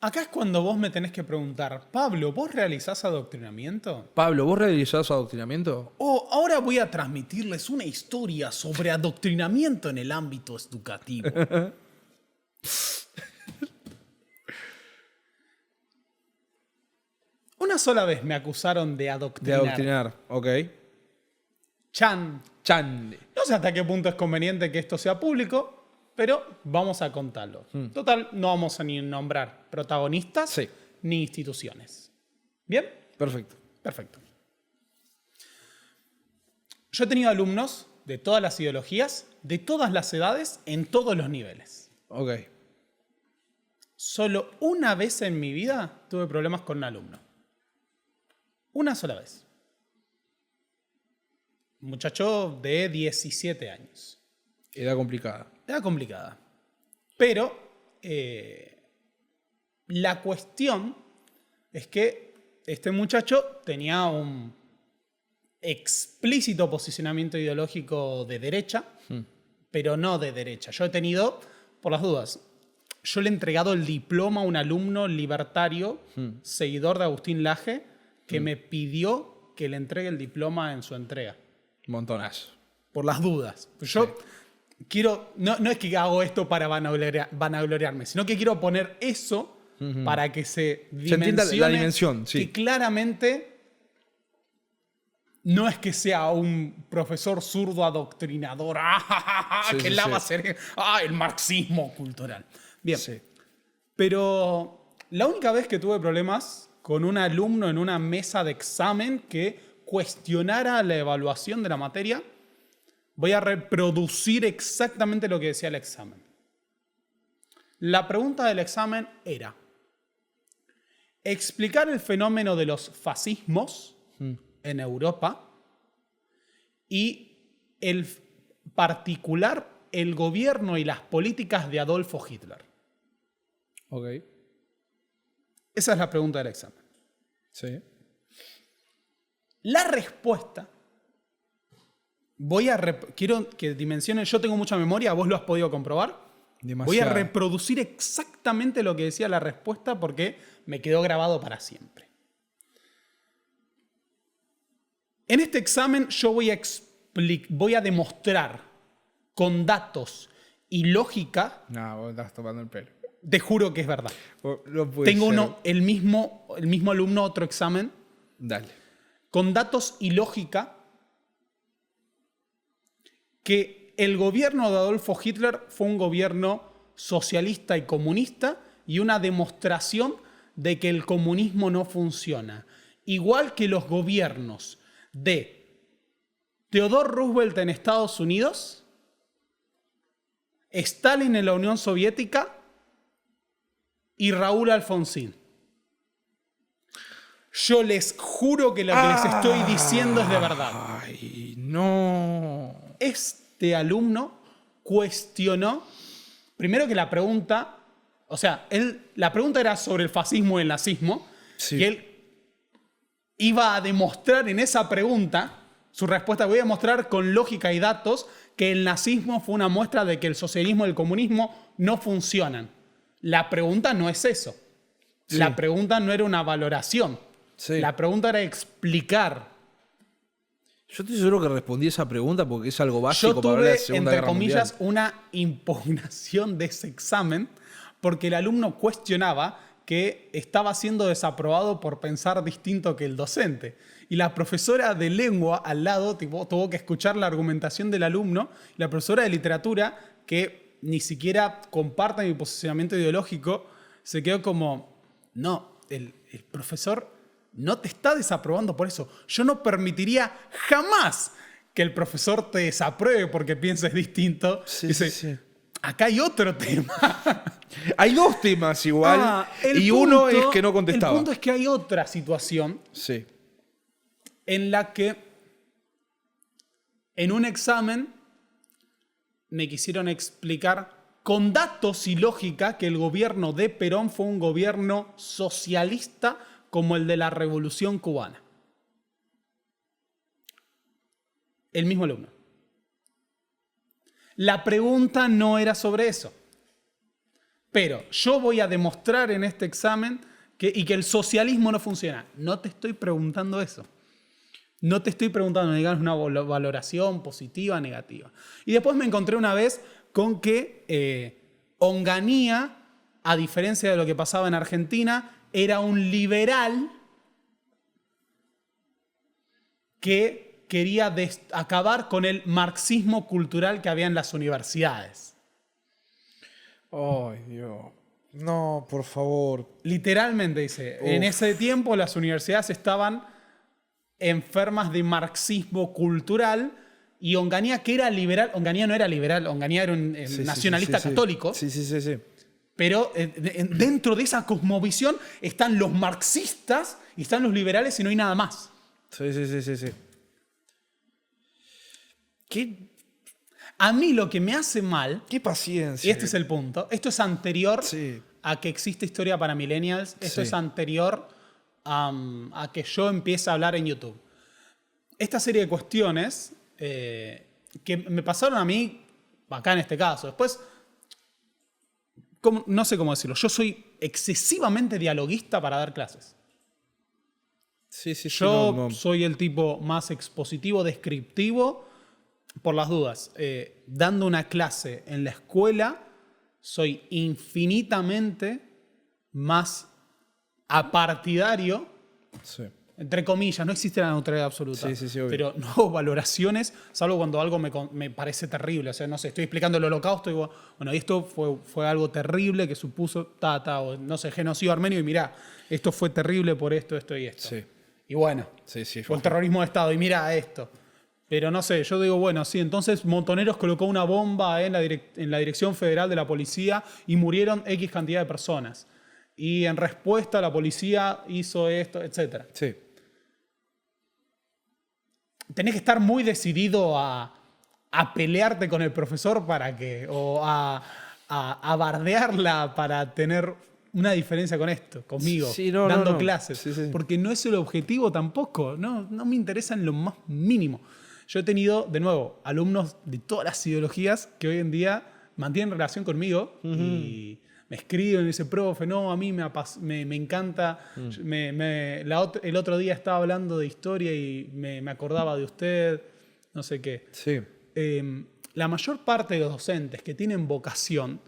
Acá es cuando vos me tenés que preguntar, Pablo, ¿vos realizás adoctrinamiento? Pablo, ¿vos realizás adoctrinamiento? Ahora voy a transmitirles una historia sobre adoctrinamiento en el ámbito educativo. Una sola vez me acusaron de De adoctrinar. adoctrinar, ok. Chan. Chande. No sé hasta qué punto es conveniente que esto sea público, pero vamos a contarlo. Total, no vamos a ni nombrar protagonistas Sí. ni instituciones. ¿Bien? Perfecto. Perfecto. Yo he tenido alumnos de todas las ideologías, de todas las edades, en todos los niveles. Ok. Solo una vez en mi vida tuve problemas con un alumno. Una sola vez. Un muchacho de 17 años. Edad complicada. Era complicada. Pero la cuestión es que este muchacho tenía un explícito posicionamiento ideológico de derecha, pero no de derecha. Yo he tenido, por las dudas, yo le he entregado el diploma a un alumno libertario, seguidor de Agustín Laje, que me pidió que le entregue el diploma en su entrega. Montonazo. Por las dudas. Yo quiero, no es que hago esto para vanagloriarme, sino que quiero poner eso para que se entienda la dimensión, sí. que claramente no es que sea un profesor zurdo adoctrinador Sí, que sí, lava sí. el marxismo cultural. Bien, Sí. pero la única vez que tuve problemas con un alumno en una mesa de examen que cuestionara la evaluación de la materia, voy a reproducir exactamente lo que decía el examen. La pregunta del examen era explicar el fenómeno de los fascismos en Europa y el particular el gobierno y las políticas de Adolfo Hitler. Ok. Esa es la pregunta del examen. Sí. La respuesta, quiero que dimensionen, yo tengo mucha memoria, vos lo has podido comprobar. Voy a Demasiado. reproducir exactamente lo que decía la respuesta porque me quedó grabado para siempre. En este examen yo voy a demostrar con datos y lógica, No, vos estás tomando el pelo. te juro que es verdad. No puede Tengo ser. el mismo alumno, otro examen, Dale. con datos y lógica, que el gobierno de Adolfo Hitler fue un gobierno socialista y comunista y una demostración de que el comunismo no funciona. Igual que los gobiernos de Theodore Roosevelt en Estados Unidos, Stalin en la Unión Soviética y Raúl Alfonsín. Yo les juro que lo que les estoy diciendo es de verdad. Ay, no. Este alumno cuestionó, primero que la pregunta, o sea, la pregunta era sobre el fascismo y el nazismo, Sí. y él iba a demostrar en esa pregunta, su respuesta, voy a demostrar con lógica y datos que el nazismo fue una muestra de que el socialismo y el comunismo no funcionan. La pregunta no es eso. Sí. La pregunta no era una valoración. Sí. La pregunta era explicar. Yo estoy seguro que respondí esa pregunta porque es algo básico Yo para hablar de tuve, la Segunda entre Guerra comillas, Mundial. una impugnación de ese examen porque el alumno cuestionaba que estaba siendo desaprobado por pensar distinto que el docente. Y la profesora de lengua al lado tuvo que escuchar la argumentación del alumno. Y la profesora de literatura, que ni siquiera comparte mi posicionamiento ideológico, se quedó como, no, el profesor no te está desaprobando por eso. Yo no permitiría jamás que el profesor te desapruebe porque pienses distinto. Sí, Dice, sí. acá hay otro tema. Hay dos temas igual y uno es que no contestaba. El punto es que hay otra situación Sí. en la que en un examen me quisieron explicar con datos y lógica que el gobierno de Perón fue un gobierno socialista como el de la Revolución Cubana. El mismo alumno. La pregunta no era sobre eso. Pero yo voy a demostrar en este examen que el socialismo no funciona. No te estoy preguntando eso. No te estoy preguntando, me digas una valoración positiva o negativa. Y después me encontré una vez con que Onganía, a diferencia de lo que pasaba en Argentina, era un liberal que quería acabar con el marxismo cultural que había en las universidades. Ay, Dios. No, por favor. Literalmente dice, en ese tiempo las universidades estaban enfermas de marxismo cultural y Onganía, que era liberal, Onganía no era liberal, Onganía era un nacionalista católico. Sí. Pero dentro de esa cosmovisión están los marxistas y están los liberales y no hay nada más. Sí. A mí lo que me hace mal... Qué paciencia. Y este es el punto. Esto es anterior a que existe Historia para Millennials. Esto es anterior a que yo empiece a hablar en YouTube. Esta serie de cuestiones que me pasaron a mí, acá en este caso. Después, no sé cómo decirlo. Yo soy excesivamente dialoguista para dar clases. Yo soy el tipo más expositivo, descriptivo, por las dudas. Dando una clase en la escuela, soy infinitamente más apartidario, entre comillas, no existe la neutralidad absoluta, obvio. pero no hago valoraciones, salvo cuando algo me parece terrible. O sea, no sé, estoy explicando el holocausto y digo, bueno, esto fue algo terrible que supuso, o no sé, genocidio armenio, y mirá, esto fue terrible por esto y esto. Sí. Y bueno, o el terrorismo de Estado, y mirá esto. Pero no sé, yo digo, bueno, sí, entonces Montoneros colocó una bomba en la Dirección Federal de la Policía y murieron X cantidad de personas. Y en respuesta la policía hizo esto, etc. Sí. Tenés que estar muy decidido a pelearte con el profesor o a bardearla para tener una diferencia con esto, conmigo, dando clases. Porque no es el objetivo tampoco, no me interesa en lo más mínimo. Yo he tenido, de nuevo, alumnos de todas las ideologías que hoy en día mantienen relación conmigo y me escriben y dicen, profe, no, a mí me encanta. El otro día estaba hablando de historia y me acordaba de usted, no sé qué. Sí. La mayor parte de los docentes que tienen vocación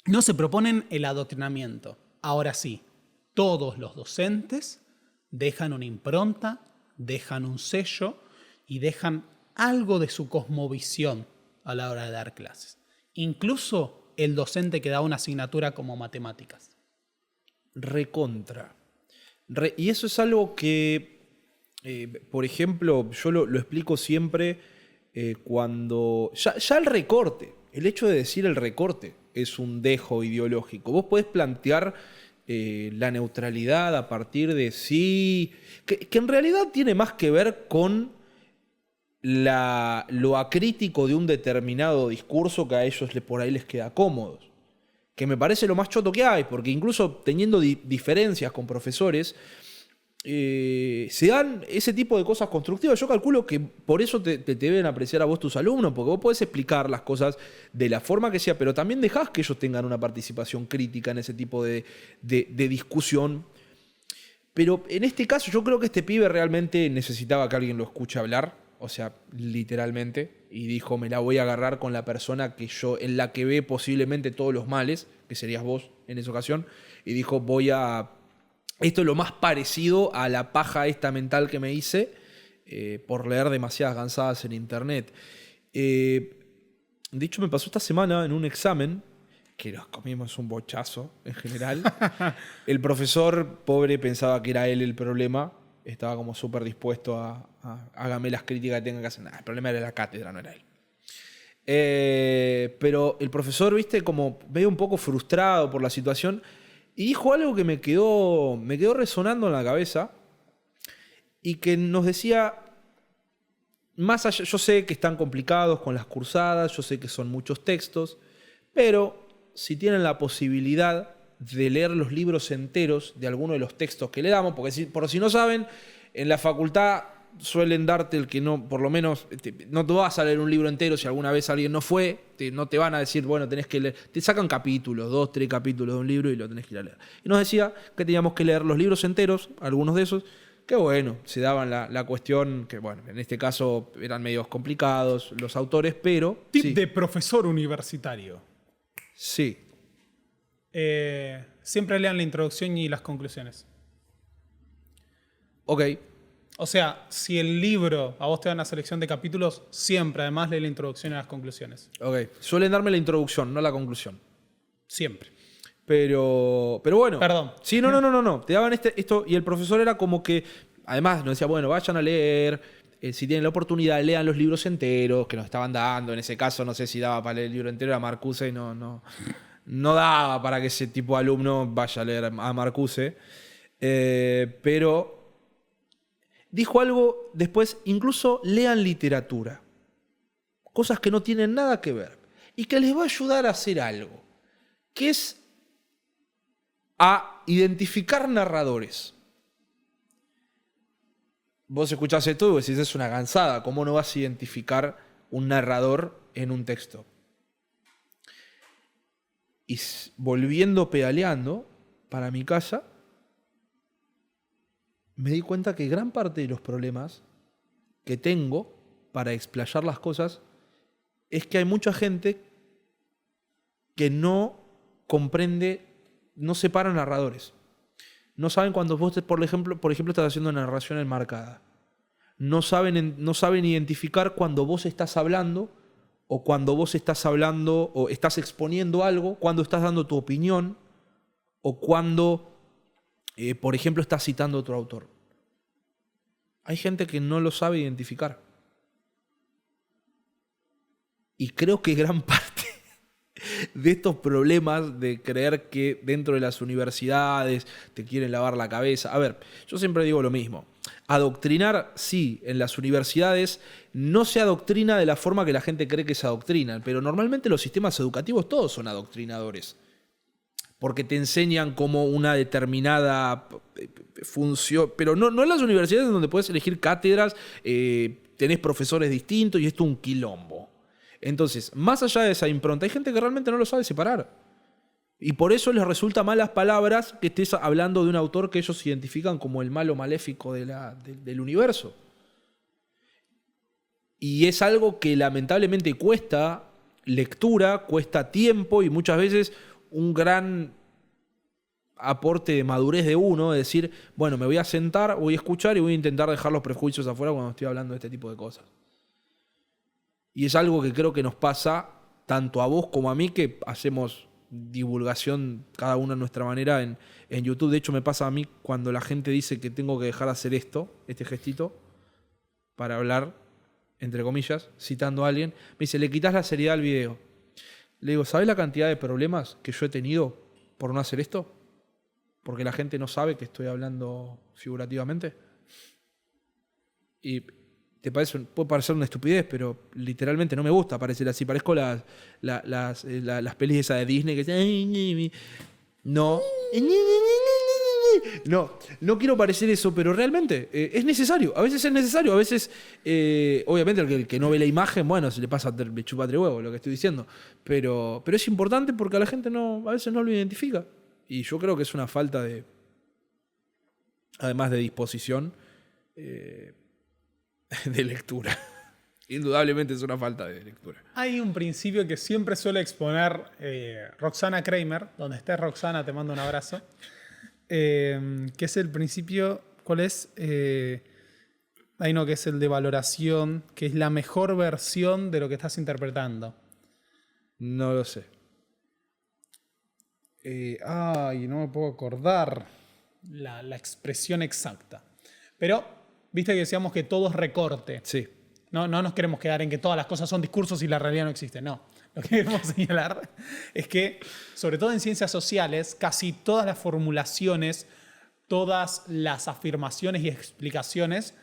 no se proponen el adoctrinamiento. Ahora sí, todos los docentes dejan una impronta, dejan un sello y dejan algo de su cosmovisión a la hora de dar clases. Incluso el docente que da una asignatura como matemáticas. Recontra. Y eso es algo que, por ejemplo, yo lo explico siempre cuando... Ya el recorte, el hecho de decir el recorte es un dejo ideológico. Vos podés plantear la neutralidad a partir de sí... Que en realidad tiene más que ver con lo acrítico de un determinado discurso que a ellos por ahí les queda cómodo. Que me parece lo más choto que hay, porque incluso teniendo diferencias con profesores, se dan ese tipo de cosas constructivas. Yo calculo que por eso te deben apreciar a vos tus alumnos, porque vos podés explicar las cosas de la forma que sea, pero también dejás que ellos tengan una participación crítica en ese tipo de discusión. Pero en este caso yo creo que este pibe realmente necesitaba que alguien lo escuche hablar. O sea, literalmente, y dijo, me la voy a agarrar con la persona en la que ve posiblemente todos los males, que serías vos en esa ocasión, y dijo, esto es lo más parecido a la paja esta mental que me hice por leer demasiadas gansadas en internet. De hecho, me pasó esta semana en un examen, que nos comimos un bochazo en general. El profesor, pobre, pensaba que era él el problema. Estaba como súper dispuesto a hágame las críticas que tenga que hacer. Nah, el problema era la cátedra, no era él. Pero el profesor, viste, como veía un poco frustrado por la situación y dijo algo que me quedó resonando en la cabeza y que nos decía, más allá, yo sé que están complicados con las cursadas, yo sé que son muchos textos, pero si tienen la posibilidad de leer los libros enteros de alguno de los textos que le damos, porque por si no saben, en la facultad suelen darte el que no, por lo menos, no te vas a leer un libro entero si alguna vez alguien no fue, no te van a decir, bueno, tenés que leer, te sacan capítulos, 2, 3 capítulos de un libro y lo tenés que ir a leer. Y nos decía que teníamos que leer los libros enteros, algunos de esos, que bueno, se daban la cuestión, que bueno, en este caso eran medios complicados los autores, pero... Tip sí. de profesor universitario. Sí. Siempre lean la introducción y las conclusiones. Ok. O sea, si el libro a vos te da una selección de capítulos, siempre además lee la introducción y las conclusiones. Ok. Suelen darme la introducción, no la conclusión. Siempre. Pero bueno. Perdón. Sí, no. Te daban esto y el profesor era como que, además nos decía, bueno, vayan a leer, si tienen la oportunidad, lean los libros enteros que nos estaban dando. En ese caso, no sé si daba para leer el libro entero a Marcuse y no daba para que ese tipo de alumno vaya a leer a Marcuse. Pero dijo algo después, incluso lean literatura. Cosas que no tienen nada que ver. Y que les va a ayudar a hacer algo. Que es a identificar narradores. Vos escuchás esto y decís, es una gansada. ¿Cómo no vas a identificar un narrador en un texto? Y volviendo pedaleando para mi casa, me di cuenta que gran parte de los problemas que tengo para explayar las cosas es que hay mucha gente que no comprende, no separa narradores. No saben cuando vos, por ejemplo, estás haciendo una narración enmarcada. No saben identificar cuando vos estás hablando o cuando vos estás hablando o estás exponiendo algo, cuando estás dando tu opinión o cuando, por ejemplo, estás citando a otro autor. Hay gente que no lo sabe identificar. Y creo que gran parte de estos problemas de creer que dentro de las universidades te quieren lavar la cabeza. A ver, yo siempre digo lo mismo. Adoctrinar, sí, en las universidades no se adoctrina de la forma que la gente cree que se adoctrinan, pero normalmente los sistemas educativos todos son adoctrinadores. Porque te enseñan como una determinada función, pero no en las universidades donde puedes elegir cátedras, tenés profesores distintos y esto es un quilombo. Entonces, más allá de esa impronta, hay gente que realmente no lo sabe separar. Y por eso les resulta malas palabras que estés hablando de un autor que ellos identifican como el malo maléfico del universo. Y es algo que lamentablemente cuesta lectura, cuesta tiempo y muchas veces un gran aporte de madurez de uno, de decir, bueno, me voy a sentar, voy a escuchar y voy a intentar dejar los prejuicios afuera cuando estoy hablando de este tipo de cosas. Y es algo que creo que nos pasa tanto a vos como a mí, que hacemos divulgación cada uno a nuestra manera en YouTube. De hecho, me pasa a mí cuando la gente dice que tengo que dejar de hacer este gestito, para hablar, entre comillas, citando a alguien. Me dice, le quitas la seriedad al video. Le digo, ¿sabés la cantidad de problemas que yo he tenido por no hacer esto? Porque la gente no sabe que estoy hablando figurativamente. Y puede parecer una estupidez, pero literalmente no me gusta parecer así. Parezco las pelis esas de Disney que no quiero parecer eso, pero realmente es necesario. A veces es necesario, a veces, obviamente, el que no ve la imagen, bueno, se le pasa, le chupa tres huevos lo que estoy diciendo. Pero es importante porque a la gente a veces no lo identifica. Y yo creo que es una falta de, además de disposición, de lectura. Indudablemente es una falta de lectura. Hay un principio que siempre suele exponer Roxana Kramer. Donde estés, Roxana, te mando un abrazo. Que es el principio, ¿cuál es? Hay uno que es el de valoración, que es la mejor versión de lo que estás interpretando. No lo sé. No me puedo acordar la expresión exacta. Pero, viste que decíamos que todo es recorte. Sí. No nos queremos quedar en que todas las cosas son discursos y la realidad no existe. No. Lo que queremos señalar es que, sobre todo en ciencias sociales, casi todas las formulaciones, todas las afirmaciones y explicaciones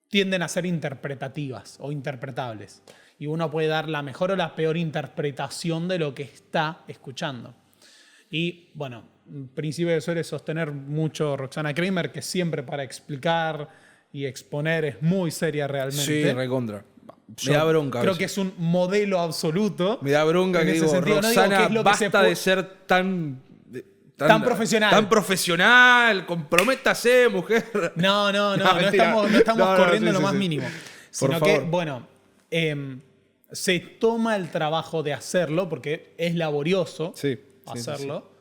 tienden a ser interpretativas o interpretables. Y uno puede dar la mejor o la peor interpretación de lo que está escuchando. Y, bueno, en principio suele sostener mucho Roxana Kramer, que siempre para explicar y exponer es muy seria realmente. Sí, recontra. Yo Me da bronca. creo que es un modelo absoluto. Me da bronca en que ese digo, sentido. No digo Roxana, que es lo que se basta de ser tan profesional. Tan profesional, comprométase, mujer. No mentira. estamos corriendo sí, lo sí, más sí. mínimo. Por Sino favor. que, bueno, se toma el trabajo de hacerlo porque es laborioso Sí, hacerlo.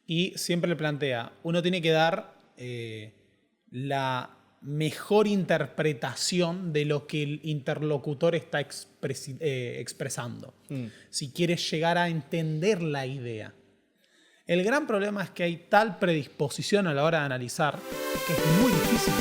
Y siempre le plantea, uno tiene que dar la mejor interpretación de lo que el interlocutor está expresando. Si quieres llegar a entender la idea. El gran problema es que hay tal predisposición a la hora de analizar que es muy difícil.